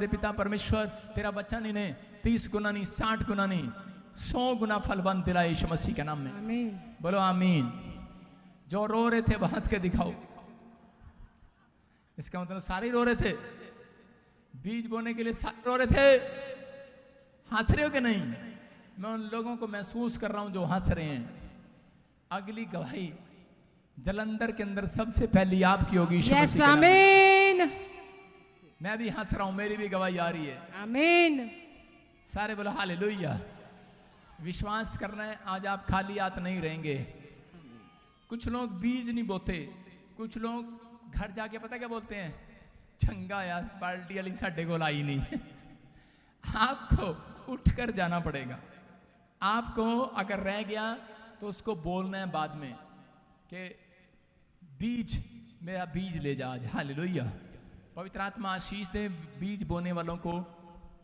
पिता परमेश्वर तेरा वचन इन्हें 30 गुना नहीं, 60 गुना नहीं, 100 गुना फलवंत दिलाए यीशु मसीह के नाम में। आमीन। बोलो आमीन। जो रो रहे थे वो हंस के दिखाओ। इसका मतलब सारे रो रहे थे, बीज बोने के लिए सारे रो रहे थे। हंस रहे हो कि नहीं? मैं उन लोगों को महसूस कर रहा हूं जो हंस रहे हैं। अगली गवाही जलंधर के अंदर सबसे पहली आपकी होगी यीशु मसीह के नाम में। आमीन। मैं भी हंस रहा हूं, मेरी भी गवाही आ रही है। आमीन। सारे बोलो हालेलुया। विश्वास करना है, आज आप खाली हाथ नहीं रहेंगे। कुछ लोग बीज नहीं बोते, कुछ लोग घर जाके पता क्या बोलते हैं, चंगा यार पार्टी वाली साढ़े को लाई नहीं। आपको उठकर जाना पड़ेगा। आपको अगर रह गया तो उसको बोलना है बाद में कि बीज, मेरा बीज ले जा आज। हालेलुया। पवित्र आत्मा आशीष दे बीज बोने वालों को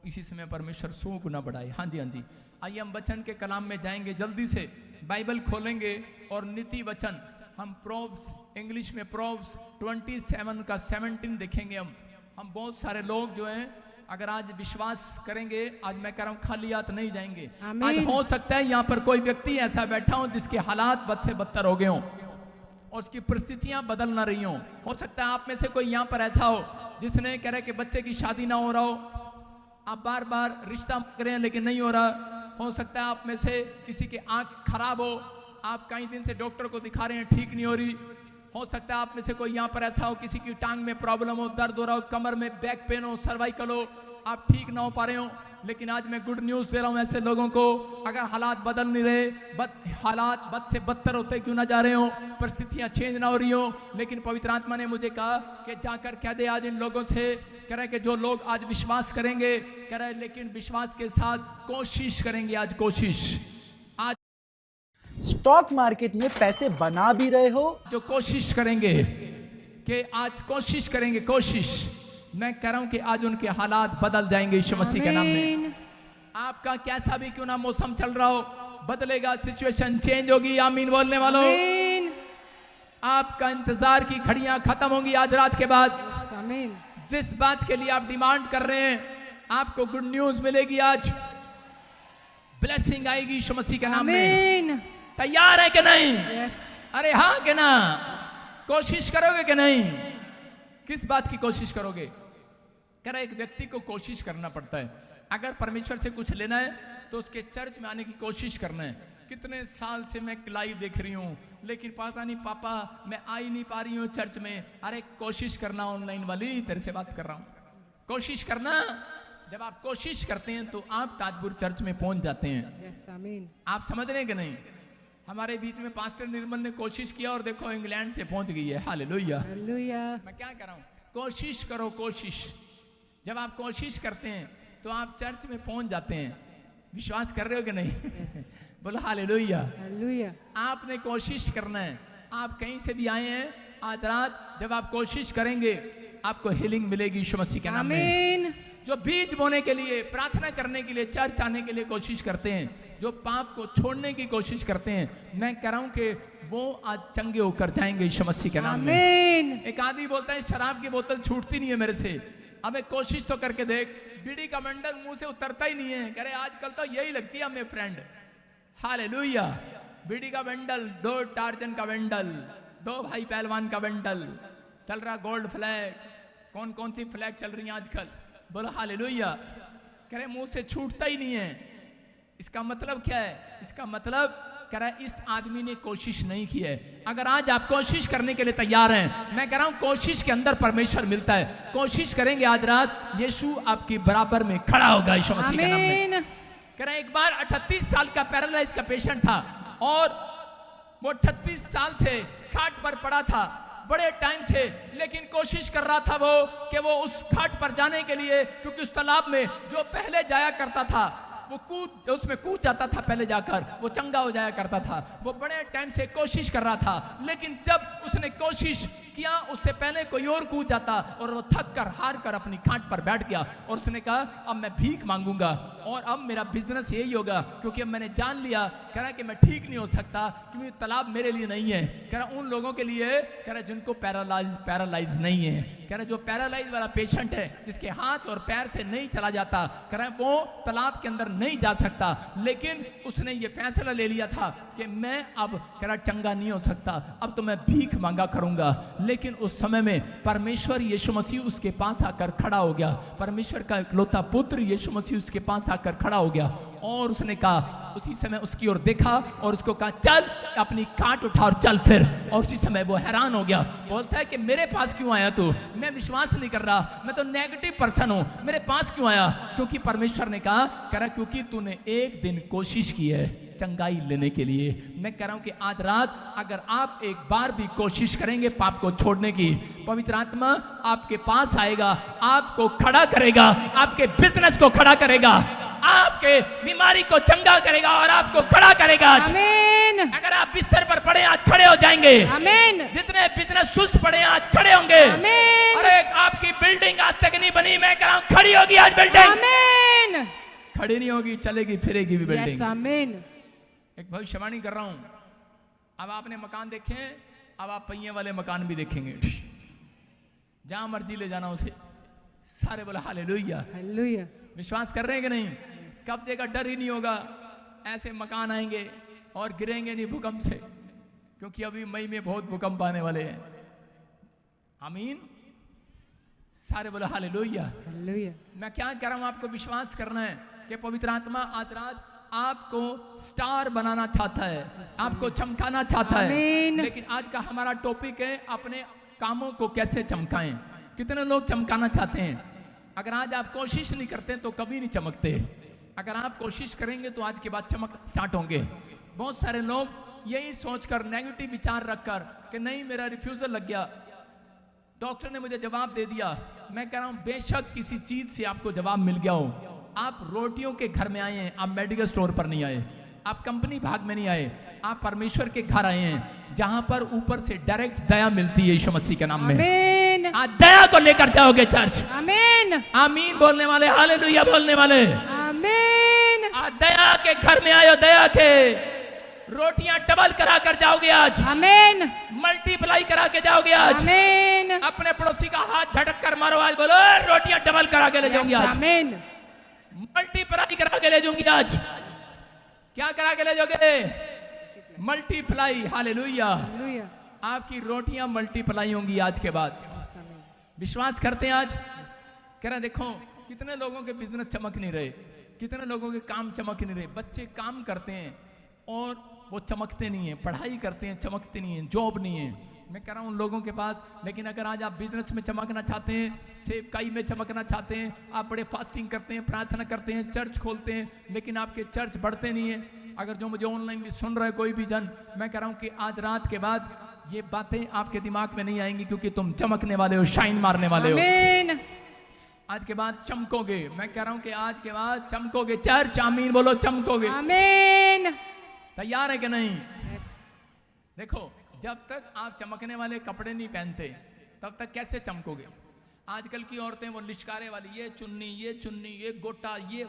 इसी समय परमेश्वर 100 गुना बढ़ाए। हाँ जी, हाँ जी। आइए हम वचन के कलाम में जाएंगे, जल्दी से बाइबल खोलेंगे और नीति वचन हम प्रोव्स, इंग्लिश में प्रोव्स 27 का 17 देखेंगे। हम बहुत सारे लोग जो हैं, अगर आज विश्वास करेंगे, आज मैं कह रहा हूं खाली हाथ नहीं जाएंगे। आज हो सकता है यहाँ पर कोई व्यक्ति ऐसा बैठा हो जिसके हालात बद से बदतर हो गए हों और उसकी परिस्थितियां बदल ना रही हो सकता है आप में से कोई यहाँ पर ऐसा हो जिसने कह रहे कि बच्चे की शादी ना हो रहा हो, आप बार बार रिश्ता करें लेकिन नहीं हो रहा। हो सकता है आप में से किसी की आंख खराब हो, आप कई दिन से डॉक्टर को दिखा रहे हैं, ठीक नहीं हो रही। हो सकता है आप में से कोई यहाँ पर ऐसा हो, किसी की टांग में प्रॉब्लम हो, दर्द हो रहा हो, कमर में बैक पेन हो, सर्वाइकल हो, आप ठीक ना हो पा रहे हो। लेकिन आज मैं गुड न्यूज़ दे रहा हूँ ऐसे लोगों को, अगर हालात बदल नहीं रहे, हालात बद से बदतर होते क्यों ना जा रहे हो, परिस्थितियाँ चेंज ना हो रही हो, लेकिन पवित्र आत्मा ने मुझे कहा कि जाकर कह दे आज इन लोगों से, कह रहे कि जो लोग आज विश्वास करेंगे, कह रहे लेकिन विश्वास के साथ कोशिश करेंगे। आज कोशिश, आज स्टॉक मार्केट में पैसे बना भी रहे हो, जो कोशिश करेंगे कि आज कोशिश करेंगे, कोशिश, मैं कह रहा हूं कि आज उनके हालात बदल जाएंगे यीशु मसीह के नाम में। आपका कैसा भी क्यों ना मौसम चल रहा हो, बदलेगा, सिचुएशन चेंज होगी। आमीन बोलने वालों। आपका इंतजार की घड़ियां खत्म होंगी आज रात के बाद। आमीन। जिस बात के लिए आप डिमांड कर रहे हैं, आपको गुड न्यूज मिलेगी। आज ब्लेसिंग आएगी यीशु मसीह के नाम में। तैयार है कि नहीं? अरे हाँ कि ना? कोशिश करोगे कि नहीं? किस बात की कोशिश करोगे? कह रहा एक व्यक्ति को कोशिश करना पड़ता है। अगर परमेश्वर से कुछ लेना है तो उसके चर्च में आने की कोशिश करना है। कितने साल से मैं लाइव देख रही हूँ, लेकिन पता नहीं पापा मैं आ ही नहीं पा रही हूँ चर्च में। अरे कोशिश करना, ऑनलाइन वाली तेरे से बात कर रहा हूँ, कोशिश करना। जब आप कोशिश करते हैं तो आप ताजपुर चर्च में पहुंच जाते हैं। आप समझ रहे हैं कि नहीं? हमारे बीच में पास्टर निर्मल ने कोशिश किया और देखो इंग्लैंड से पहुंच गई है। हालेलुया। मैं क्या कर रहा हूं? कोशिश करो, कोशिश। जब आप कोशिश करते हैं तो आप चर्च में पहुंच जाते हैं। विश्वास कर रहे हो कि नहीं? बोलो हालेलुया। आपने कोशिश करना है। आप कहीं से भी आए हैं, आज रात जब आप कोशिश करेंगे आपको हीलिंग मिलेगी यीशु मसीह के नाम में। जो बीज बोने के लिए, प्रार्थना करने के लिए, चर्च आने के लिए कोशिश करते हैं, जो पाप को छोड़ने की कोशिश करते हैं, मैं कह रहा हूं कि वो आज चंगे होकर जाएंगे यीशु मसीह के नाम में। एक आदमी बोलता है शराब की बोतल छूटती नहीं है मेरे से। अब कोशिश तो करके देख, बीड़ी का बंडल मुंह से उतरता ही नहीं है। कह रहे आजकल तो यही लगती है हमें फ्रेंड। हालेलुया। बीड़ी का बंडल, 2 टार्जन का बंडल, 2 भाई पहलवान का बंडल चल रहा, गोल्ड फ्लैग, कौन कौन सी फ्लैग चल रही है आजकल। बोलो हालेलुया। कह रहे मुंह से छूटता ही नहीं है। इसका मतलब क्या है? इसका मतलब कह रहा है इस आदमी ने कोशिश नहीं की है। अगर आज आप कोशिश करने के लिए तैयार हैं, मैं कह रहा हूं कोशिश के अंदर परमेश्वर मिलता है। कोशिश करेंगे आज रात, यीशु आपकी बराबर में खड़ा होगा यीशु मसीह के नाम में। कह रहे एक बार 38 साल का पैरालाइज का पेशेंट था और वो 38 साल से खाट पर पड़ा था बड़े टाइम से, लेकिन कोशिश कर रहा था वो कि वो उस खाट पर जाने के लिए, क्योंकि उस तालाब में जो पहले जाया करता था वो उसमें कूद जाता था, पहले जाकर वो चंगा हो जाया करता था। वो बड़े टाइम से कोशिश कर रहा था, लेकिन जब उसने कोशिश किया उससे पहले कोई और कूद जाता और वो थक कर हार कर अपनी खाट पर बैठ गया और उसने कहा अब मैं भीख मांगूंगा और अब मेरा बिजनेस यही होगा, क्योंकि अब मैंने जान लिया। कह रहा कि मैं ठीक नहीं हो सकता क्योंकि तालाब मेरे लिए नहीं है। कह रहा उन लोगों के लिए, कह रहा जिनको पैरालाइज नहीं है। कह रहे जो पैरालाइज वाला पेशेंट है, जिसके हाथ और पैर से नहीं चला जाता, कह रहे वो तालाब के अंदर नहीं जा सकता, लेकिन उसने ये फैसला ले लिया था कि मैं अब कह रहा चंगा नहीं हो सकता, अब तो मैं भीख मांगा करूंगा। लेकिन उस समय में परमेश्वर यीशु मसीह उसके पास आकर खड़ा हो गया। परमेश्वर का इकलौता पुत्र यीशु मसीह उसके पास आकर खड़ा हो गया और उसने कहा, उसी समय उसकी ओर देखा और उसको कहा चल अपनी काट उठा और चल फिर। और उसी समय वो हैरान हो गया, बोलता है कि मेरे पास क्यों आया तू? मैं विश्वास नहीं कर रहा, मैं तो नेगेटिव पर्सन हूं, मेरे पास क्यों आया? क्योंकि परमेश्वर ने कहा, कह रहा क्योंकि तूने एक दिन कोशिश की है चंगाई लेने के लिए। मैं कह रहा हूं कि आज रात अगर आप एक बार भी कोशिश करेंगे पाप को छोड़ने की, पवित्र आत्मा आपके पास आएगा, आपको खड़ा करेगा, आपके बिजनेस को खड़ा करेगा, आपके बीमारी को चंगा करेगा और आपको खड़ा करेगा। आमीन। अगर आप बिस्तर पर पड़े आज खड़े हो जाएंगे। आमीन। जितने बिजनेस सुस्त पड़े आज खड़े होंगे। आमीन। अरे आपकी बिल्डिंग आज तक नहीं बनी, मैं कह रहा हूं खड़ी होगी आज बिल्डिंग। आमीन। खड़ी नहीं होगी, चलेगी फिरेगी भी बिल्डिंग। यस आमीन। एक भविष्यवाणी कर रहा हूं, अब आपने मकान देखे, अब आप पहिए वाले मकान भी देखेंगे, जहां मर्जी ले जाना उसे। सारे बोला हालेलुया। हालेलुया। विश्वास कर रहे हैं कि नहीं? कब्जे का डर ही नहीं होगा, ऐसे मकान आएंगे और गिरेंगे नहीं भूकंप से, क्योंकि अभी मई में बहुत भूकंप आने वाले हैं। आमीन। सारे बोला हालेलुया। हालेलुया। मैं क्या कह रहा हूं, आपको विश्वास करना है कि पवित्र आत्मा आज रात आपको स्टार बनाना चाहता है, आपको चमकाना चाहता है। आमीन। लेकिन आज का हमारा टॉपिक है अपने कामों को कैसे चमकाएं। कितने लोग चमकाना चाहते हैं? अगर आज आप कोशिश नहीं करते तो कभी नहीं चमकते। अगर आप कोशिश करेंगे तो आज के बाद चमक स्टार्ट होंगे। बहुत सारे लोग यही सोचकर, नेगेटिव विचार रखकर कि नहीं मेरा रिफ्यूजल लग गया, डॉक्टर ने मुझे जवाब दे दिया। मैं कह रहा हूं बेशक किसी चीज से आपको जवाब मिल गया हो, आप रोटियों के घर में आए हैं, आप मेडिकल स्टोर पर नहीं आए, आप कंपनी भाग में नहीं आए, आप परमेश्वर के घर आए हैं, जहां पर ऊपर से डायरेक्ट दया मिलती है यीशु मसीह के नाम में। आमीन। आज दया को लेकर जाओगे चर्च। आमीन। आमीन बोलने वाले, हालेलुया बोलने वाले। आमीन। आज दया के घर में आयो, दया के रोटियां डबल करा कर जाओगे आज। आमीन। मल्टीप्लाई करा के जाओगे आज। आमीन। अपने पड़ोसी का हाथ झटक कर मारो आज, बोलो रोटियां डबल करा के ले जाऊंगी आज। आमीन। मल्टीप्लाई करा के ले जाऊंगी आज। क्या करा के ले जाओगे? मल्टीप्लाई। हालेलुया। हालेलुया। आपकी रोटियां मल्टीप्लाई होंगी आज के बाद। विश्वास करते हैं आज? कह रहे देखो कितने लोगों के बिजनेस चमक नहीं रहे, कितने लोगों के काम चमक नहीं रहे। बच्चे काम करते हैं और वो चमकते नहीं है, पढ़ाई करते हैं चमकते नहीं है, जॉब नहीं है। मैं कह रहा हूं उन लोगों के पास, लेकिन अगर आज आप बिजनेस में चमकना चाहते हैं, सेवकाई में चमकना चाहते हैं, आप बड़े फास्टिंग करते हैं, प्रार्थना करते हैं, चर्च खोलते हैं, लेकिन आपके चर्च बढ़ते नहीं है। अगर जो मुझे ऑनलाइन भी सुन रहा है कोई भी जन, मैं कह रहा हूं कि आज रात के बाद ये बातें आपके दिमाग में नहीं आएंगी, क्योंकि तुम चमकने वाले हो, शाइन मारने वाले हो। आमीन। आज के बाद चमकोगे। मैं कह रहा हूं कि आज के बाद चमकोगे। चर्च आमीन बोलो, चमकोगे। आमीन। तैयार है कि नहीं? देखो जब तक आप चमकने वाले कपड़े नहीं पहनते तब तक कैसे चमकोगे? आजकल की औरतें वो लिशकारे वाली, ये चुन्नी, ये गोटा, ये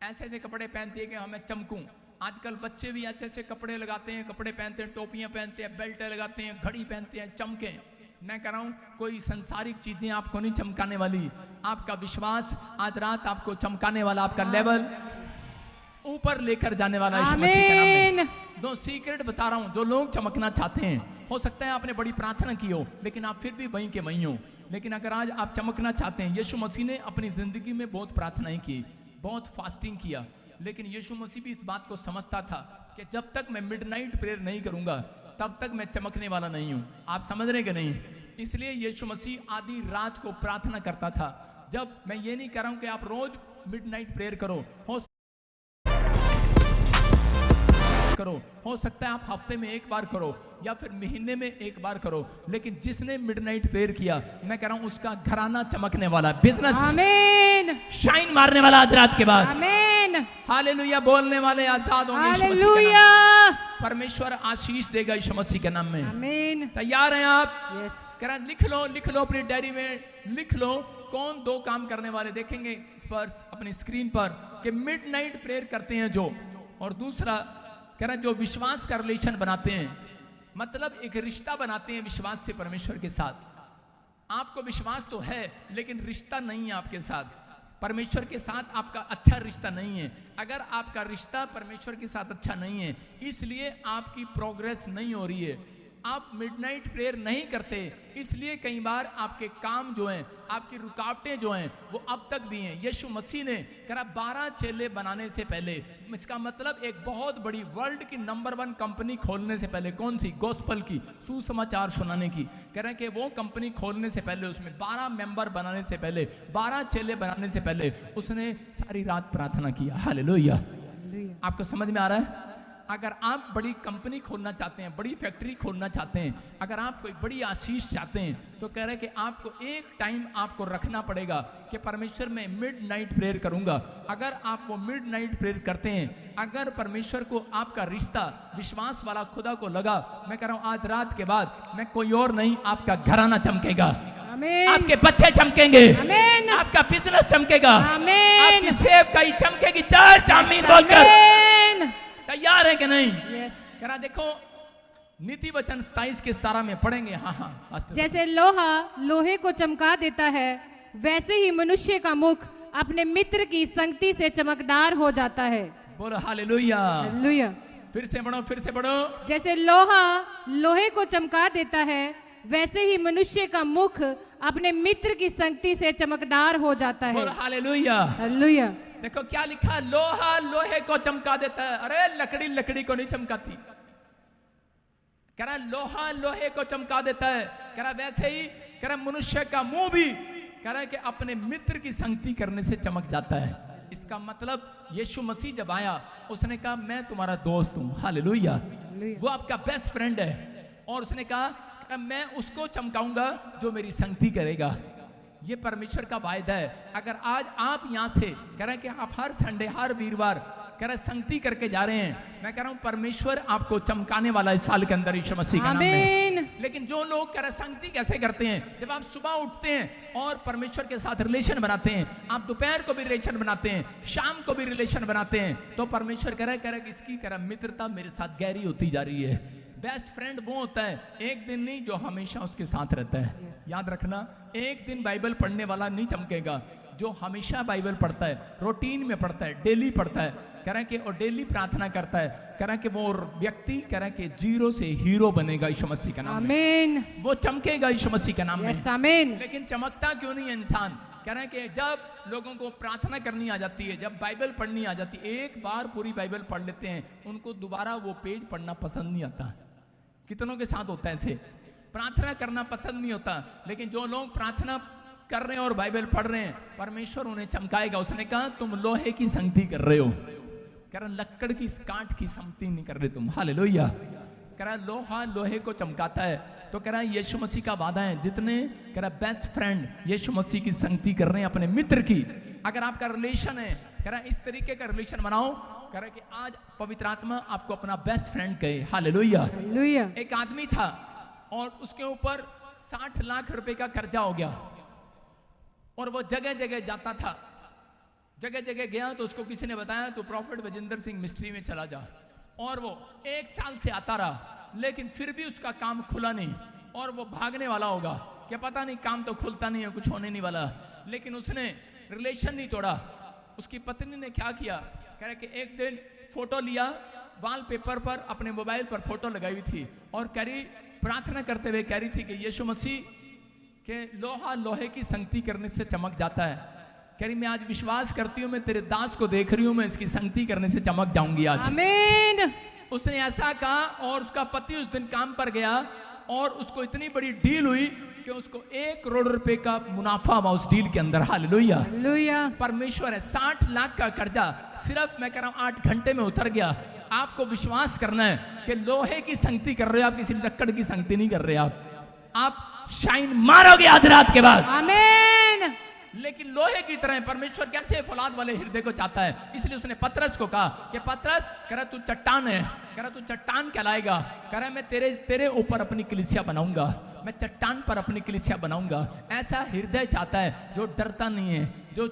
ऐसे ऐसे कपड़े पहनती है कि हमें चमकूं। आजकल बच्चे भी ऐसे ऐसे कपड़े लगाते हैं, कपड़े पहनते हैं, टोपियां पहनते हैं, बेल्ट लगाते हैं, घड़ी पहनते हैं, चमके। मैं कह रहा हूं कोई संसारिक चीजें आपको नहीं चमकाने वाली। आपका विश्वास आज रात आपको चमकाने वाला, आपका लेवल ऊपर लेकर जाने वाला यीशु मसीह के नाम में। दो सीक्रेट बता रहा हूं, जो लोग चमकना चाहते हैं, हो सकता है आपने बड़ी प्रार्थना की हो लेकिन आप फिर भी वहीं के वहीं हो। लेकिन अगर आज आप चमकना चाहते हैं, यीशु मसीह ने अपनी जिंदगी में बहुत प्रार्थनाएं की, बहुत फास्टिंग किया, लेकिन यीशु मसीह भी इस बात को समझता था कि जब तक मैं मिडनाइट प्रेयर नहीं करूंगा तब तक मैं चमकने वाला नहीं हूं। आप समझ रहे कि नहीं? इसलिए यीशु मसीह आधी रात को प्रार्थना करता था। जब मैं ये नहीं कह रहा हूं कि आप रोज मिडनाइट प्रेयर करो, हो सकता है आप हफ्ते में एक बार करो या फिर महीने में एक बार करो, लेकिन जिसने मिडनाइट प्रेयर किया, मैं कह रहा हूं उसका घराना चमकने वाला, बिजनेस आमीन, शाइन मारने वाला आज रात के बाद। आमीन, हालेलुया बोलने वाले आजाद होंगे। हालेलुया, परमेश्वर आशीष देगा यीशु मसीह के नाम में। आमीन। तैयार हैं आप? यस। कह रहा लिख लो अपनी डायरी में, लिख लो कौन दो काम करने वाले, देखेंगे इस पर अपनी स्क्रीन पर कि मिडनाइट प्रेयर करते हैं जो, और दूसरा कह रहा जो विश्वास का रिलेशन बनाते हैं, मतलब एक रिश्ता बनाते हैं विश्वास से परमेश्वर के साथ। आपको विश्वास तो है लेकिन रिश्ता नहीं है आपके साथ, परमेश्वर के साथ आपका अच्छा रिश्ता नहीं है। अगर आपका रिश्ता परमेश्वर के साथ अच्छा नहीं है, इसलिए आपकी प्रोग्रेस नहीं हो रही है, आप मिडनाइट प्रेयर नहीं करते, इसलिए कई बार आपके काम जो हैं, आपकी रुकावटें जो हैं वो अब तक भी हैं। यीशु मसीह ने कहा 12 चेले बनाने से पहले, इसका मतलब एक बहुत बड़ी वर्ल्ड की नंबर 1 कंपनी खोलने से पहले, कौन सी? गॉस्पल की, सुसमाचार सुनाने की। कह रहे हैं कि वो कंपनी खोलने से पहले, उसमें 12 मेंबर बनाने से पहले, 12 चेले बनाने से पहले उसने सारी रात प्रार्थना किया। हालेलुया। आपको समझ में आ रहा है? अगर आप बड़ी कंपनी खोलना चाहते हैं, बड़ी फैक्ट्री खोलना चाहते हैं, अगर आप कोई बड़ी आशीष चाहते हैं, तो कह रहे हैं कि आपको एक टाइम आपको रखना पड़ेगा कि परमेश्वर मैं मिडनाइट प्रेयर करूंगा। अगर आप वो मिडनाइट प्रेयर करते हैं, अगर परमेश्वर को आपका रिश्ता विश्वास वाला खुदा को लगा, मैं कह रहा हूं आज रात के बाद मैं कोई और नहीं, आपका घराना चमकेगा, आपके बच्चे चमकेंगे, आपका बिजनेस चमकेगा, आपकी सेवकाई चमकेगी। चर्च आमीन बोलकर तैयार है कि नहीं? करा देखो नीति वचन 27 के 17 में पढ़ेंगे। हाँ, जैसे लोहा लोहे को चमका देता है, वैसे ही मनुष्य का मुख अपने मित्र की संगति से चमकदार हो जाता है। बोलो हालेलुया। हालेलुया। फिर से पढ़ो। जैसे लोहा लोहे को चमका देता है, वैसे ही मनुष्य का मुख अपने मित्र की संगति से चमकदार हो जाता है। बोलो हालेलुया। हालेलुया। देखो क्या लिखा, लोहा लोहे को चमका देता है। अरे लकड़ी लकड़ी को नहीं चमकाती। कह रहा लोहा लोहे को चमका देता है, कह रहा वैसे ही कह रहा मनुष्य का मुंह भी कह रहा है कि अपने मित्र की संगति करने से चमक जाता है। इसका मतलब यीशु मसीह जब आया उसने कहा मैं तुम्हारा दोस्त हूं। हालेलुया। वो आपका बेस्ट फ्रेंड है, और उसने कहा मैं उसको चमकाऊंगा जो मेरी संगति करेगा। ये परमेश्वर का वायदा है। अगर आज आप यहां से कह रहे हैं कि आप हर संडे हर वीरवार कह रहे संगति करके जा रहे हैं, मैं कह रहा हूं परमेश्वर आपको चमकाने वाला इस साल के अंदर यीशु मसीह के नाम में। लेकिन जो लोग कह रहे संगति कैसे करते हैं, जब आप सुबह उठते हैं और परमेश्वर के साथ रिलेशन बनाते हैं, आप दोपहर को भी रिलेशन बनाते हैं, शाम को भी रिलेशन बनाते हैं, तो परमेश्वर कह रहा है इसकी कह रहा मित्रता मेरे साथ गहरी होती जा रही है। बेस्ट फ्रेंड वो होता है एक दिन नहीं जो हमेशा उसके साथ रहता है। याद रखना, एक दिन बाइबल पढ़ने वाला नहीं चमकेगा, जो हमेशा बाइबल पढ़ता है, रूटीन में पढ़ता है, डेली पढ़ता है, कह रहा है कि और डेली प्रार्थना करता है, कह रहा है कि वो व्यक्ति कह रहा है कि जीरो से हीरो बनेगा यीशु मसीह के नाम में। वो चमकेगा यीशु मसीह के नाम में। आमीन। लेकिन चमकता क्यों नहीं है इंसान? कह रहा है कि जब लोगों को प्रार्थना करनी आ जाती है, जब बाइबल पढ़नी आ जाती है, एक बार पूरी बाइबल पढ़ लेते हैं, उनको दोबारा वो पेज पढ़ना पसंद नहीं आता। कितनों के साथ होता है ऐसे? प्रार्थना करना पसंद नहीं होता, लेकिन जो लोग प्रार्थना कर रहे हैं और बाइबल पढ़ रहे हैं, परमेश्वर उन्हें चमकाएगा। उसने कहा तुम लोहे की संगति कर रहे हो, कह रहा लकड़ की कांट की संगति नहीं कर रहे तुम। हालेलुया। कह रहा लोहा लोहे को चमकाता है, तो कह रहा है यीशु मसीह का वादा है, जितने कह रहा बेस्ट फ्रेंड यीशु मसीह की संगति कर रहे हैं अपने मित्र की, अगर आपका रिलेशन है, कह रहा इस तरीके का रिलेशन बनाओ, कह रहा कि आज पवित्र आत्मा आपको अपना बेस्ट फ्रेंड कहे। हालेलुया। एक आदमी था और उसके ऊपर 60 लाख रुपए का कर्जा हो गया, और वो जगह जगह जाता था, जगह जगह गया तो उसको किसी ने बताया तो प्रॉफिट बजिंदर सिंह मिस्ट्री में चला जा, और वो 1 साल से आता रहा, लेकिन फिर भी उसका काम खुला नहीं, और वो भागने वाला होगा क्या पता नहीं, काम तो खुलता नहीं है, कुछ होने नहीं वाला। लेकिन उसने रिलेशन नहीं तोड़ा। उसकी पत्नी ने क्या किया, कह रहे कि एक दिन फोटो लिया, वॉलपेपर पर अपने मोबाइल पर फोटो लगाई हुई थी, और कह रही प्रार्थना करते हुए कह रही थी कि यीशु मसीह के लोहा लोहे की संगति करने से चमक जाता है। कह रही मैं आज विश्वास करती हूँ, मैं तेरे दास को देख रही हूँ, मैं इसकी संगति करने से चमक जाऊंगी आज। आमीन। उसने ऐसा कहा, और उसका पति उस दिन काम पर गया, और उसको इतनी बड़ी डील हुई कि उसको 1 करोड़ रुपए का मुनाफा हुआ उस डील के अंदर। हालेलुया। परमेश्वर है। 60 लाख का कर्जा सिर्फ मैं कह रहा हूं 8 घंटे में उतर गया। आपको विश्वास करना है कि लोहे की संगति कर रहे हो, आप किसी लकड़ की संगति नहीं कर रहे। आप शाइन मारोगे आज रात के बाद। आमीन। लेकिन लोहे की तरह परमेश्वर कैसे फौलाद वाले हृदय को चाहता है, इसलिए उसने पतरस को कहा कि पतरस, कह रहा तू चट्टान है, कह रहा तू चट्टान कहलाएगा, कह रहा मैं तेरे ऊपर अपनी कलीसिया बनाऊंगा, मैं चट्टान पर अपनी कलीसिया बनाऊंगा। ऐसा हृदय चाहता है जो डरता नहीं है, जो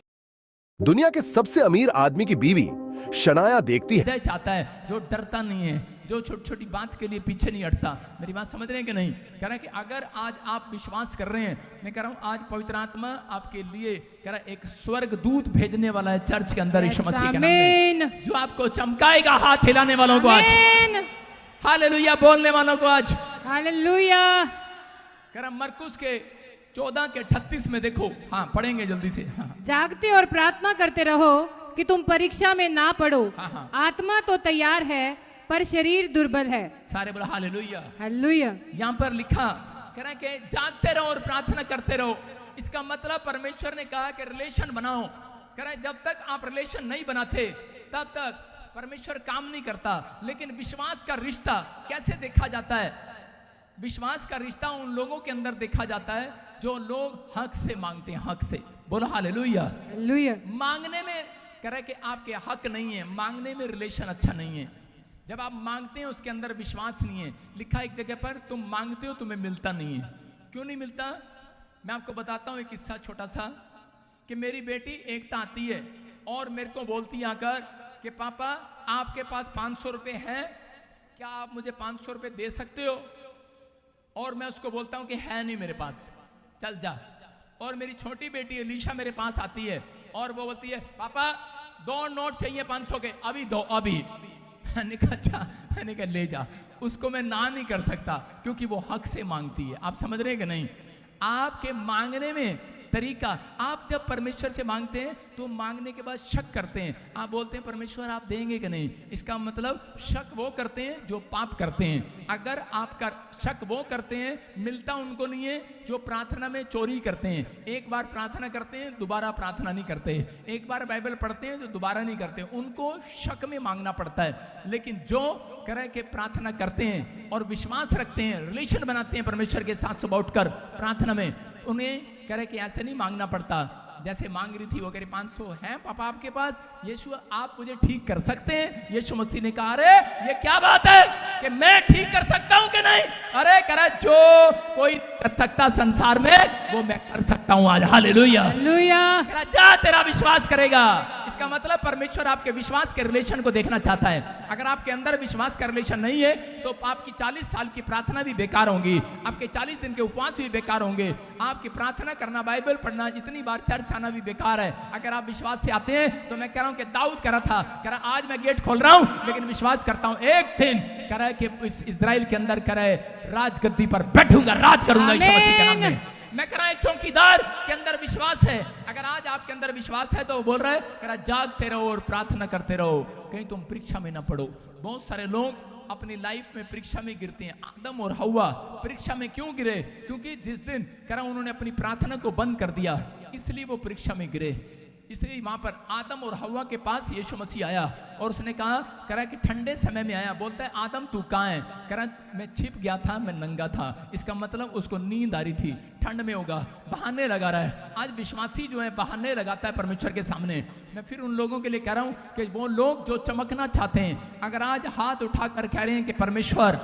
दुनिया के सबसे अमीर आदमी की बीवी शनाया देखती है, हृदय चाहता है जो डरता नहीं है, जो छोटी छोटी बात के लिए पीछे नहीं हटता। मेरी बात समझ रहे हैं कि नहीं? कह रहा है कि अगर आज आप विश्वास कर रहे हैं, मैं कह रहा हूं आज पवित्र आत्मा आपके लिए कह रहा है एक स्वर्ग दूत भेजने वाला है चर्च के अंदर यीशु मसीह के नाम में, जो आपको चमकाएगा, हाथ हिलाने वालों को आज, हालेलुया बोलने वालों को आज, हालेलुया। कह रहा मरकुस के 14 के 38 में देखो, हाँ पढ़ेंगे जल्दी से। हाँ। जागते और प्रार्थना करते रहो कि तुम परीक्षा में ना पड़ो। हाँ। आत्मा तो तैयार है पर शरीर दुर्बल है। सारे बोला हालेलुया। हालेलुया। यहाँ पर लिखा कह रहा है कि जागते रहो और प्रार्थना करते रहो। इसका मतलब परमेश्वर ने कहा कि रिलेशन बनाओ। कह रहा है जब तक आप रिलेशन नहीं बनाते तब तक परमेश्वर काम नहीं करता। लेकिन विश्वास का रिश्ता कैसे देखा जाता है? विश्वास का रिश्ता उन लोगों के अंदर देखा जाता है जो लोग हक से मांगते हैं, हक से। बोलो हालेलुया। हालेलुया। मांगने में कह रहा है कि आपके हक नहीं है, मांगने में रिलेशन अच्छा नहीं है। जब आप मांगते हैं उसके अंदर विश्वास नहीं है। लिखा एक जगह पर तुम मांगते हो तुम्हें मिलता नहीं है। क्यों नहीं मिलता? मैं आपको बताता हूं एक किस्सा छोटा सा, कि मेरी बेटी एकता आती है और मेरे को बोलती है आकर कि पापा आपके पास 500 रुपए हैं, क्या आप मुझे 500 रुपए दे सकते हो? और मैं उसको बोलता हूं कि है नहीं मेरे पास, चल जा। और मेरी छोटी बेटी अलीशा मेरे पास आती है और वो बोलती है पापा 2 नोट चाहिए 500 के, अभी दो अभी। मैंने कहा अच्छा, मैंने कहा ले जा। उसको मैं ना नहीं कर सकता क्योंकि वो हक से मांगती है। आप समझ रहे हैं कि नहीं? आपके मांगने में तरीका, आप जब परमेश्वर से मांगते हैं तो मांगने के बाद शक करते हैं। आप बोलते हैं परमेश्वर आप देंगे कि नहीं। इसका मतलब शक वो करते हैं जो पाप करते हैं। अगर आपका शक वो करते हैं, मिलता उनको नहीं है जो प्रार्थना में चोरी करते हैं। एक बार प्रार्थना करते हैं दोबारा प्रार्थना नहीं करते, एक बार बाइबल पढ़ते हैं जो दोबारा नहीं करते, उनको शक में मांगना पड़ता है। लेकिन जो करे के प्रार्थना करते हैं और विश्वास रखते हैं, रिलेशन बनाते हैं परमेश्वर के साथ सुबह उठकर प्रार्थना में, उन्हें करे कि ऐसे नहीं मांगना पड़ता। जैसे मांग रही थी वो कह रही 500 है पापा आपके पास, यीशु आप मुझे ठीक कर सकते हैं? यीशु मसीह ने कहा अरे ये क्या बात है कि मैं ठीक कर सकता हूं कि नहीं? अरे कह रहा जो कोई कर सकता संसार में वो मैं कर सकता हूं आज। हालेलुया। हालेलुया। कह रहा जा तेरा विश्वास करेगा। इसका मतलब परमेश्वर आपके विश्वास के रिलेशन को देखना चाहता है। अगर आपके अंदर विश्वास का रिलेशन नहीं है तो आपकी 40 साल की प्रार्थना भी बेकार होंगी, आपके 40 दिन के उपवास भी बेकार होंगे, आपकी प्रार्थना करना, बाइबल पढ़ना, इतनी बार चर्च आना भी बेकार है। अगर आप विश्वास से आते हैं तो मैं कह रहा हूं कि दाऊद कह रहा था, कह रहा आज मैं गेट खोल रहा हूं लेकिन विश्वास करता हूं एक दिन कह रहा है कि इस इजराइल के अंदर कह रहा है राजगद्दी पर बैठूंगा, राज करूंगा यीशु मसीह के नाम में। मैं कह रहा एक चौकीदार के अंदर विश्वास है। अगर आज आपके अंदर विश्वास है तो वो बोल रहा है कह रहा जागते रहो और प्रार्थना करते रहो, कहीं तुम परीक्षा में ना पड़ो। बहुत सारे लोग अपनी लाइफ में परीक्षा में गिरते हैं। आदम और हव्वा परीक्षा में क्यों गिरे? क्योंकि जिस दिन कह रहा उन्होंने अपनी प्रार्थना को बंद कर दिया, इसलिए वो परीक्षा में गिरे। इसलिए वहां पर आदम और हव्वा के पास यीशु मसीह आया और उसने कहा, कह रहा कि ठंडे समय में आया, बोलता है आदम तू कहाँ है? कह रहा मैं छिप गया था, मैं नंगा था। इसका मतलब उसको नींद आ रही थी, ठंड में होगा, बहाने लगा रहा है। आज विश्वासी जो है बहाने लगाता है परमेश्वर के सामने। मैं फिर उन लोगों के लिए कह रहा हूं कि वो लोग जो चमकना चाहते हैं, अगर आज हाथ उठाकर कह रहे हैं कि परमेश्वर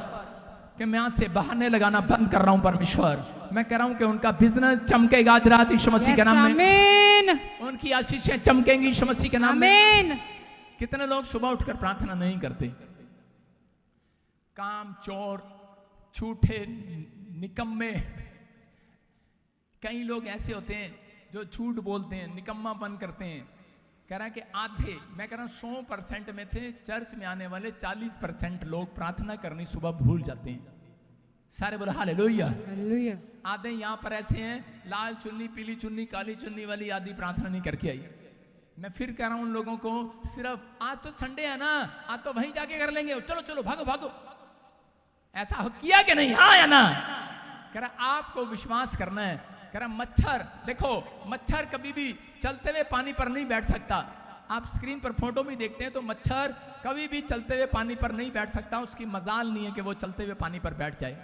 कि मैं आज से बहाने लगाना बंद कर रहा हूं परमेश्वर, मैं कह रहा हूं कि उनका बिजनेस चमकेगा आज रात यीशु मसीह के नाम में। उनकी आशीषें चमकेंगी यीशु मसीह के नाम में। कितने लोग सुबह उठकर प्रार्थना नहीं करते? काम चोर, झूठे, निकम्मे। कई लोग ऐसे होते हैं जो झूठ बोलते हैं, निकम्मापन करते हैं। कह रहा है कि आधे, मैं कह रहा हूं 100% में थे, चर्च में आने वाले 40% लोग प्रार्थना करनी सुबह भूल जाते हैं। सारे बोलो हालेलुया। हालेलुया। आधे यहाँ पर ऐसे हैं, लाल चुन्नी, पीली चुन्नी, काली चुन्नी वाली आदि प्रार्थना नहीं करके आई। मैं फिर कह रहा हूं उन लोगों को, सिर्फ आज तो संडे है ना, आज तो वहीं जाके कर लेंगे, चलो चलो भागो भागो। ऐसा किया कि नहीं? हाँ या ना? कह रहा आपको विश्वास करना है। कह रहा मच्छर, देखो मच्छर कभी भी चलते हुए पानी पर नहीं बैठ सकता। आप स्क्रीन पर फोटो में देखते हैं तो मच्छर कभी भी चलते हुए पानी पर नहीं बैठ सकता। उसकी मजाल नहीं है कि वो चलते हुए पानी पर बैठ जाए,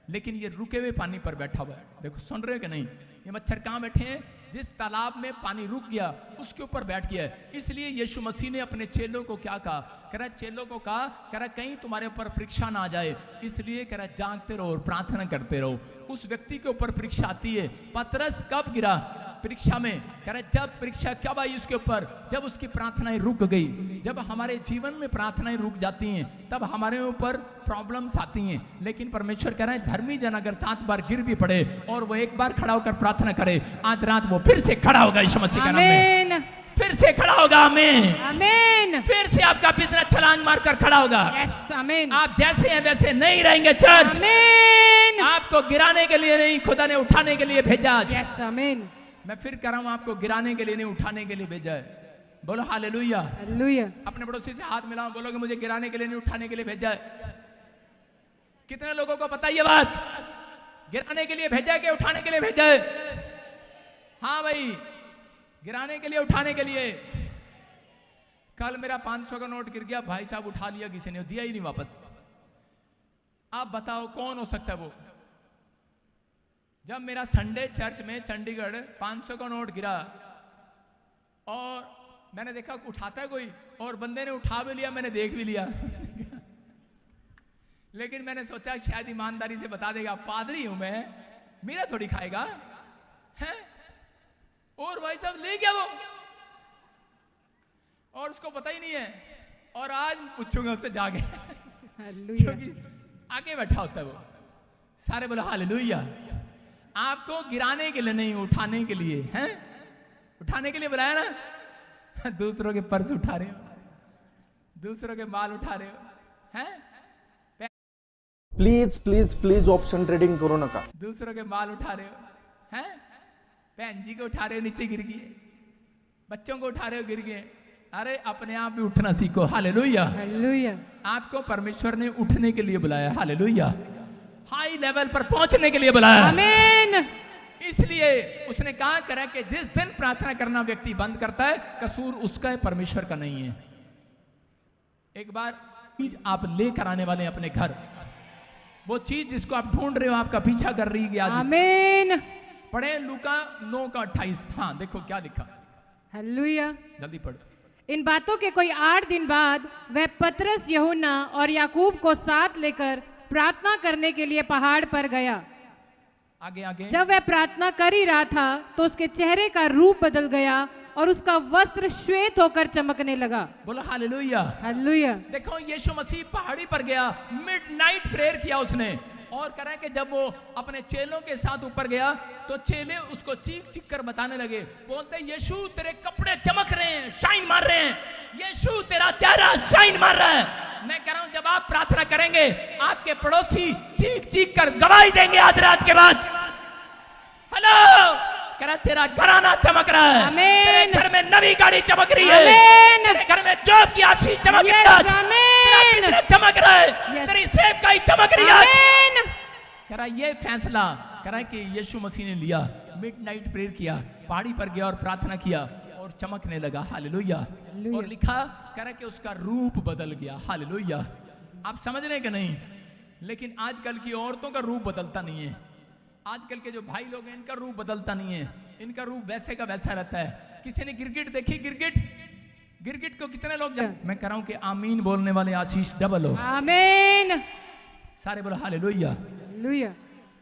लेकिन ये रुके हुए पानी पर बैठा हुआ है। देखो सुन रहे हो कि नहीं? ये मच्छर कहाँ बैठे हैं? जिस तालाब में पानी रुक गया उसके ऊपर बैठ गया है। इसलिए यीशु मसीह ने अपने चेलों को क्या कहा? कह रहा चेलों को कहा, कह रहा कहीं तुम्हारे ऊपर परीक्षा ना आ जाए, इसलिए कह रहा जागते रहो और प्रार्थना करते रहो। उस व्यक्ति के ऊपर परीक्षा आती है। पतरस कब गिरा? परीक्षा में, कह रहे जब परीक्षा कब आई उसके ऊपर, जब उसकी प्रार्थनाएं रुक गई। जब हमारे जीवन में प्रार्थनाएं रुक जाती हैं तब हमारे ऊपर प्रॉब्लम्स आती हैं। लेकिन परमेश्वर कह रहे हैं धर्मी जन अगर 7 बार गिर भी पड़े और वो एक बार खड़ा होकर प्रार्थना करे, आज रात वो फिर से खड़ा होगा यीशु मसीह के नाम में, फिर से खड़ा होगा। आमीन आमीन। फिर से आपका बिजनेस छलांग मारकर खड़ा होगा। यस आमीन। आप जैसे हैं वैसे नहीं रहेंगे चर्च। आमीन। आपको गिराने के लिए नहीं, खुदा ने उठाने के लिए भेजा। यस आमीन। मैं फिर कह रहा हूं आपको गिराने के लिए नहीं, उठाने के लिए भेजा है। बोलो हालेलुया। हालेलुया। अपने पड़ोसी से हाथ मिलाओ, बोलोगे मुझे गिराने के लिए नहीं, उठाने के लिए भेजा है। कितने लोगों को पता है ये बात? गिराने के लिए भेजा है कि उठाने के लिए भेजा है? हाँ भाई, गिराने के लिए, उठाने के लिए। कल मेरा 500 का नोट गिर गया, भाई साहब उठा लिया, किसी ने दिया ही नहीं वापस। आप बताओ कौन हो सकता है वो? जब मेरा संडे चर्च में चंडीगढ़ 500 का नोट गिरा और मैंने देखा उठाता है कोई, और बंदे ने उठा भी लिया, मैंने देख भी लिया। लेकिन मैंने सोचा शायद ईमानदारी से बता देगा, पादरी हूं मैं, मेरा थोड़ी खाएगा है। और भाई साहब ले गया वो, और उसको पता ही नहीं है। और आज पूछूंगा उससे जाके, क्योंकि आगे बैठा होता है वो। सारे बोलो हालेलुया। आपको गिराने के लिए नहीं, उठाने के लिए हैं। उठाने के लिए बुलाया ना। दूसरों के पर्स उठा रहे हो, दूसरों के माल उठा रहे हो हैं। Please please please option trading करो ना का। दूसरों के माल उठा रहे हो हैं। बहन जी को उठा रहे हो, नीचे गिर गए। बच्चों को उठा रहे हो, गिर गए। अरे अपने आप भी उठना सीखो। हालेलुया। हालेलुया। आपको परमेश्वर ने उठने के लिए बुलाया। हालेलुया। हाई लेवल पर पहुंचने के लिए बुलाया। आमीन। इसलिए उसने कहा करा कि जिस दिन प्रार्थना करना व्यक्ति बंद करता है, कसूर उसका है, परमेश्वर का नहीं है। एक बार चीज आप लेकर आने वाले हैं अपने घर, वो चीज जिसको आप ढूंढ रहे हो आपका पीछा कर रही है। आमीन। पढ़े लूका 9:28। हाँ देखो क्या लिखा। हालेलुया। जल्दी पढ़ो। इन बातों के कोई 8 दिन बाद वह पतरस, यूहन्ना और याकूब को साथ लेकर प्रार्थना करने के लिए पहाड़ पर गया। आगे आगे। जब वह प्रार्थना कर ही रहा था तो उसके चेहरे का रूप बदल गया और उसका वस्त्र श्वेत होकर चमकने लगा। बोलो हालेलुया। हालेलुया। देखो यीशु मसीह पहाड़ी पर गया, मिडनाइट प्रेयर किया उसने, और कह रहा है कि जब वो अपने चेलों के साथ ऊपर गया तो चेले उसको चीख चीख कर बताने लगे, बोलते यीशु तेरे कपड़े चमक रहे हैं, शाइन मार रहे हैं, यीशु तेरा चेहरा शाइन मार रहा है। मैं कह रहा हूं जब आप प्रार्थना करेंगे आपके पड़ोसी चीख चीख कर गवाही देंगे आज रात के बाद। हेलो, कह रहा तेरा घराना चमक रहा है, तेरे घर में नवी गाड़ी चमक रही है, तेरे घर में जॉब की आशीष चमक रही है, तेरा बिजनेस चमक रहा है, तेरी सेवकाई चमक रही है। कह रहा ये फैसला कह रहा है कि यीशु मसीह ने लिया, मिडनाइट प्रेयर किया, पहाड़ी पर गया और प्रार्थना किया और चमकने लगा। हालेलुया। और लिखा कह रहा है कि उसका रूप बदल गया। हालेलुया। आप समझ रहे हैं कि नहीं? लेकिन आजकल की औरतों का रूप बदलता नहीं है, आजकल के जो भाई लोग हैं इनका रूप बदलता नहीं है, इनका रूप वैसे का वैसा रहता है। किसी ने गिरगिट देखी? गिरगिट को कितने लोग मैं कह रहा हूं कि आमीन बोलने वाले आशीष डबल हो। आमीन। सारे बोलो हालेलुया। हालेलुया।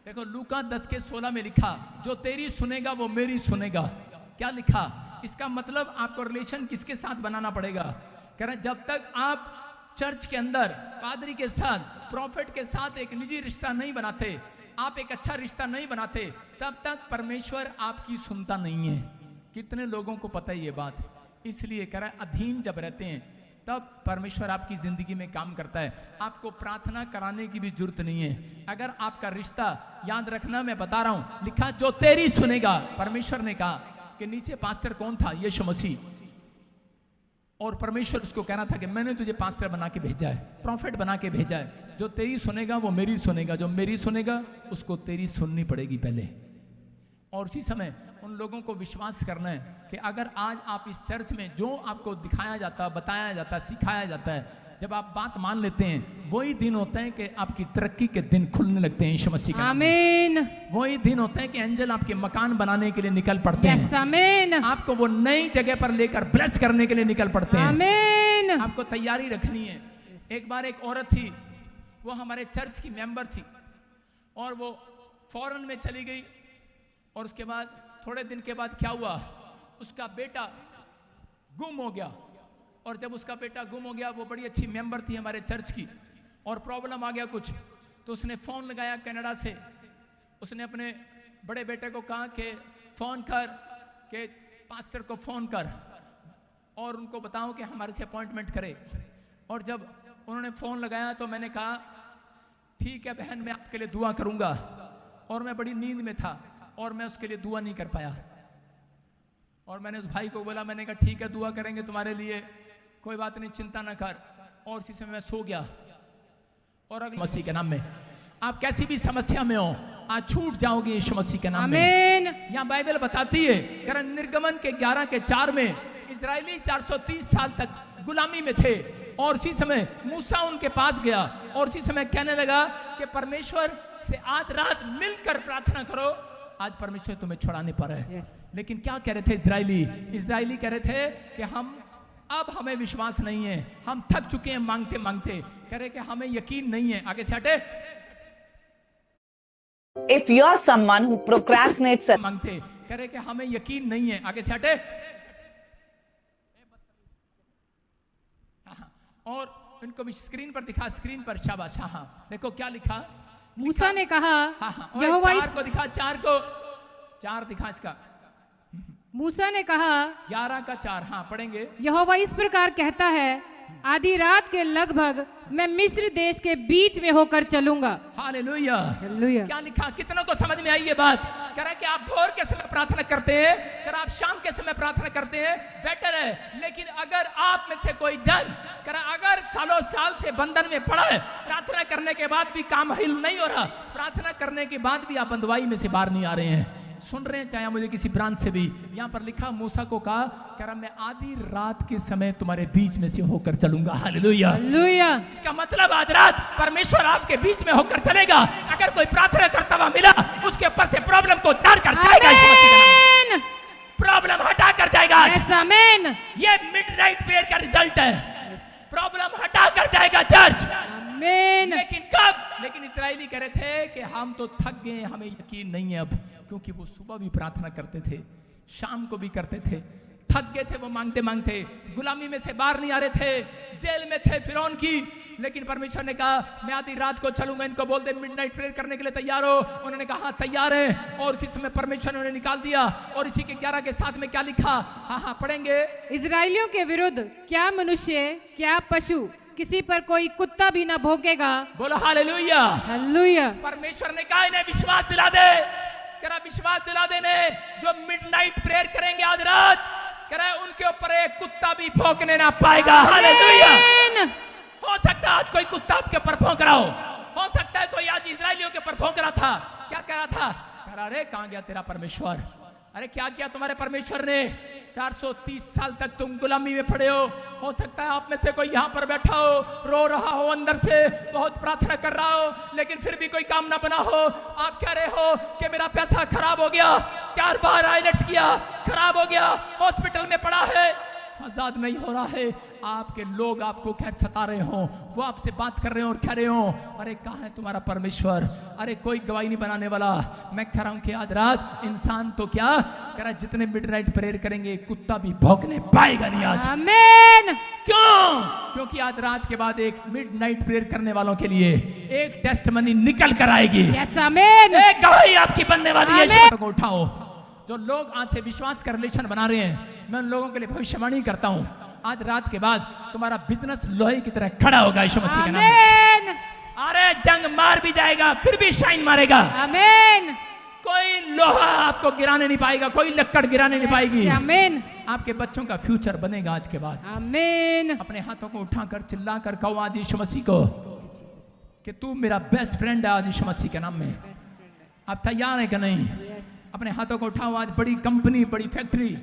देखो लूका 10:16 में लिखा, जो तेरी सुनेगा वो मेरी सुनेगा। क्या लिखा? इसका मतलब आपको रिलेशन किसके साथ बनाना पड़ेगा? कह रहे जब तक आप चर्च के अंदर पादरी के साथ, प्रॉफिट के साथ एक निजी रिश्ता नहीं बनाते, आप एक अच्छा रिश्ता नहीं बनाते, तब तक परमेश्वर आपकी सुनता नहीं है। कितने लोगों को पता है ये बात? इसलिए कह रहा है अधीन जब रहते हैं तब परमेश्वर आपकी जिंदगी में काम करता है। आपको प्रार्थना कराने की भी जरूरत नहीं है। अगर आपका रिश्ता, याद रखना मैं बता रहा हूं, लिखा जो तेरी सुनेगा। परमेश्वर ने कहा कि नीचे पास्टर कौन था? यीशु मसीह। और परमेश्वर उसको कहना था कि मैंने तुझे पास्टर बना के भेजा है, प्रॉफिट बना के भेजा है। जो तेरी सुनेगा वो मेरी सुनेगा, जो मेरी सुनेगा उसको तेरी सुननी पड़ेगी पहले। और उसी समय उन लोगों को विश्वास करना है कि अगर आज आप इस चर्च में जो आपको दिखाया जाता, बताया जाता, सिखाया जाता है, जब आप बात मान लेते हैं, वही दिन होते हैं कि आपकी तरक्की के दिन खुलने लगते हैं यीशु मसीह का। आमीन। वही दिन होते हैं कि एंजल आपके मकान बनाने के लिए निकल पड़ते हैं। यस आमीन। आपको वो नई जगह पर लेकर ब्लेस करने के लिए निकल पड़ते हैं। आमीन। आपको तैयारी रखनी है। एक बार एक औरत थी, वो हमारे चर्च की मेंबर थी, और वो फॉरेन में चली गई, और उसके बाद थोड़े दिन के बाद क्या हुआ, उसका बेटा गुम हो गया। और जब उसका बेटा गुम हो गया, वो बड़ी अच्छी मेंबर थी हमारे चर्च की, और प्रॉब्लम आ गया कुछ, तो उसने फोन लगाया कनाडा से। उसने अपने बड़े बेटे को कहा कि फोन कर, के पास्टर को फोन कर और उनको बताओ कि हमारे से अपॉइंटमेंट करे। और जब उन्होंने फोन लगाया तो मैंने कहा ठीक है बहन, मैं आपके लिए दुआ करूंगा। और मैं बड़ी नींद में था और मैं उसके लिए दुआ नहीं कर पाया। और मैंने उस भाई को बोला, मैंने कहा ठीक है दुआ करेंगे तुम्हारे लिए, कोई बात नहीं, चिंता ना कर। और इसी समय मैं सो गया। और अगले मसीह के नाम में आप कैसी भी समस्या में हो, आज छूट जाओगे यीशु मसीह के नाम में। यहाँ बाइबल बताती है कारण निर्गमन के 11:4 में इजरायली 430 साल तक गुलामी में थे। और उसी समय मूसा उनके पास गया और उसी समय कहने लगा कि परमेश्वर से आज रात मिलकर प्रार्थना करो, आज परमेश्वर तुम्हें छुड़ाने पर है। लेकिन क्या कह रहे थे इजरायली कह रहे थे कि अब हमें विश्वास नहीं है, हम थक चुके हैं मांगते मांगते। कह रहे कि हमें यकीन नहीं है। आगे से हटे। If you are someone who procrastinates, मांगते, कह रहे कि हमें यकीन नहीं है। आगे से हटे। और इनको भी स्क्रीन पर दिखा, स्क्रीन पर, शाबाश। हाँ, देखो क्या लिखा। मूसा ने कहा, और चार को दिखा, चार दिखा इसका। मूसा ने कहा 11:4, हाँ पढ़ेंगे। यहोवा इस प्रकार कहता है, आधी रात के लगभग मैं मिस्र देश के बीच में होकर चलूंगा। हालेलुया। हालेलुया। क्या लिखा, कितनों को समझ में आई ये बात। कह रहा है कि आप भोर के समय प्रार्थना करते हैं, कह रहा आप शाम के समय प्रार्थना करते हैं, बेटर है। लेकिन अगर आप में से कोई जन, कह रहा अगर सालों साल से बंधन में पड़ा है, प्रार्थना करने के बाद भी काम हिल नहीं हो रहा, प्रार्थना करने के बाद भी आप बंधुआई में से बाहर नहीं आ रहे हैं, सुन रहे हैं चाहे मुझे किसी ब्रांच से भी, यहाँ पर लिखा मूसा को कहा, कह रहा मैं आधी रात के समय तुम्हारे बीच में से होकर चलूंगा। हालेलुया। हालेलुया। इसका मतलब आज रात परमेश्वर आपके बीच में होकर चलेगा। अगर कोई प्रार्थना करता हुआ मिला, उसके ऊपर से प्रॉब्लम को उतार कर जाएगा। प्रॉब्लम हटा कर जाएगा। आमीन। ये मिडनाइट प्रेयर का रिजल्ट है। प्रॉब्लम हटा कर जाएगा चर्च। आमीन। लेकिन कब? लेकिन इस्राएली कह रहे थे कि हम तो थक गए, हमें यकीन नहीं है अब, क्योंकि वो सुबह भी प्रार्थना करते थे, शाम को भी करते थे, थक गए थे वो मांगते मांगते, गुलामी में से बाहर नहीं आ रहे थे, जेल में थे फिरौन की। लेकिन परमेश्वर ने कहा मैं आधी रात को चलूंगा, इनको बोल दे मिडनाइट प्रेयर करने के लिए तैयार हो। उन्होंने कहा हाँ तैयार है। और इसी समय परमेश्वर ने उन्हें निकाल दिया। और इसी के 11:7 में क्या लिखा, हाँ पढ़ेंगे। इजरायलियों के विरुद्ध क्या मनुष्य क्या पशु किसी पर कोई कुत्ता भी ना भौंकेगा। बोलो हालेलुया। हालेलुया। परमेश्वर ने कहा इन्हें विश्वास दिला दे, करा विश्वास दिला देने जो मिडनाइट प्रेयर करेंगे आज रात, करा उनके ऊपर एक कुत्ता भी भौंकने ना पाएगा। हालेलुया। हो सकता है आज कोई कुत्ता आपके ऊपर भौंक रहा हो सकता है कोई आज इजरायलियों के ऊपर भौंक रहा था। क्या कह रहा था, कह रहा अरे कहां गया तेरा परमेश्वर, अरे क्या किया तुम्हारे परमेश्वर ने, 430 साल तक तुम गुलामी में पड़े हो सकता है आप में से कोई यहाँ पर बैठा हो, रो रहा हो अंदर से, बहुत प्रार्थना कर रहा हो, लेकिन फिर भी कोई काम ना बना हो। आप कह रहे हो कि मेरा पैसा खराब हो गया, 4 बार आईलेट्स किया, खराब हो गया, हॉस्पिटल में पड़ा है, आजाद नहीं हो रहा है। आपके लोग आपको खैर सता रहे हो, वो आपसे बात कर रहे हो और कह रहे हो अरे कहाँ है तुम्हारा परमेश्वर, अरे कोई गवाही नहीं बनाने वाला। मैं कह रहा हूं कि आज रात इंसान तो क्या कह रहा, जितने मिडनाइट प्रेयर करेंगे कुत्ता भी भौंकने पाएगा नहीं आज। आमीन। क्यों? क्योंकि आज रात के बाद एक मिडनाइट प्रेयर करने वालों के लिए एक टेस्टमनी निकल कर आएगी। यस आमीन। एक गवाही आपकी बनने वाली है। को उठाओ, जो लोग आज से विश्वास का रिलेशन बना रहे हैं, मैं उन लोगों के लिए भविष्यवाणी करता हूं, आज रात के बाद तुम्हारा बिजनेस लोहे की तरह खड़ा होगा यीशु मसीह के नाम में। अरे जंग मार भी जाएगा फिर भी शाइन मारेगा। आमीन। कोई लोहा आपको गिराने नहीं पाएगा, कोई लक्कड़ गिराने नहीं पाएगी। आमीन। आपके बच्चों का फ्यूचर बनेगा आज के बाद। आमीन। अपने हाथों को उठाकर चिल्लाकर कहो आज यीशु मसीह को कि तू मेरा बेस्ट फ्रेंड है आज यीशु मसीह के नाम में। आप तैयार हैं कि नहीं? अपने हाथों को उठाओ। आज बड़ी कंपनी, बड़ी फैक्ट्री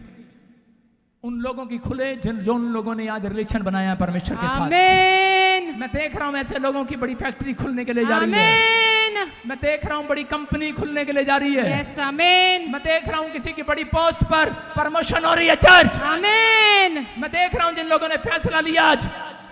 उन लोगों की खुले जो उन लोगों ने आज रिलेशन बनाया परमेश्वर के साथ। आमीन। मैं देख रहा हूं ऐसे लोगों की बड़ी फैक्ट्री खुलने के लिए जा रही है। मैं देख रहा हूं बड़ी कंपनी खुलने के लिए जा रही है। यस आमीन। मैं देख रहा हूं किसी की बड़ी पोस्ट पर प्रमोशन हो रही है चर्च। आमीन। मैं देख रहा हूं जिन लोगों ने फैसला लिया आज,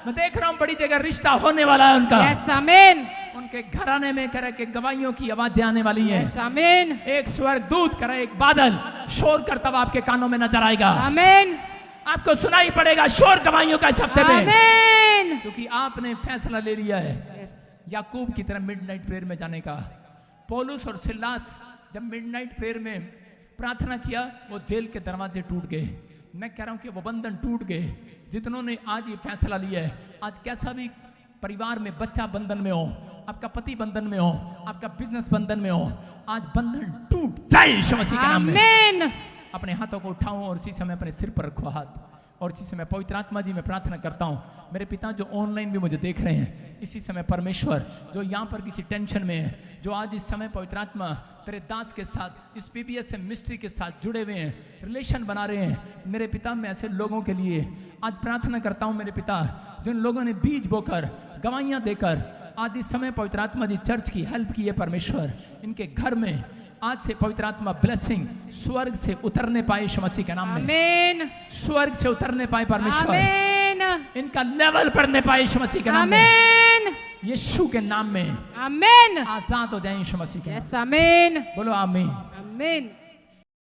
मैं देख रहा हूं बड़ी जगह रिश्ता होने वाला है उनका। यस आमीन। उनके घराने में करे के गवाहियों की आवाजें आने वाली हैं। यस आमीन एक स्वर्गदूत करे, एक बादल शोर करता हुआ आपके कानों में नजर आएगा। आमीन आपको सुनाई पड़ेगा शोर गवाहियों का इस हफ्ते में, आमीन क्योंकि आपने फैसला ले लिया है यस याकूब की तरह मिडनाइट प्रेयर में जाने का। पौलुस और सिलास जब मिडनाइट प्रेयर में प्रार्थना किया, वो जेल के दरवाजे टूट गए। मैं कह रहा हूं कि वो बंधन टूट गए। जितनों ने आज ये फैसला लिया है, आज कैसा भी परिवार में बच्चा बंधन में हो, आपका पति बंधन में हो, आपका बिजनेस बंधन में हो, आज बंधन टूट जाए यीशु मसीह के नाम में। आमीन अपने हाथों को उठाओ और इसी समय अपने सिर पर रखो हाथ, और इसी समय पवित्र आत्मा जी मैं प्रार्थना करता हूँ, मेरे पिता जो ऑनलाइन भी मुझे देख रहे हैं, इसी समय परमेश्वर जो यहाँ पर किसी टेंशन में है, जो आज इस समय पवित्र आत्मा तेरे दास के साथ इस पीबीएस मिनिस्ट्री के साथ जुड़े हुए हैं, रिलेशन बना रहे हैं, मेरे पिता मैं ऐसे लोगों के लिए आज प्रार्थना करता हूँ मेरे पिता, जिन लोगों ने बीज बोकर गवाहियाँ देकर आज इस समय पवित्र आत्मा जी चर्च की हेल्प की है परमेश्वर, इनके घर में आज से पवित्र आत्मा ब्लेसिंग स्वर्ग से उतरने पाए यीशु मसीह के नाम में। आमीन स्वर्ग से उतरने पाए परमेश्वर, आमीन इनका लेवल बढ़ने पाए यीशु मसीह के नाम में, आमीन यीशु के नाम में आमीन आजाद हो जाए यीशु मसीह के नाम यस आमीन में। बोलो आमीन। आमीन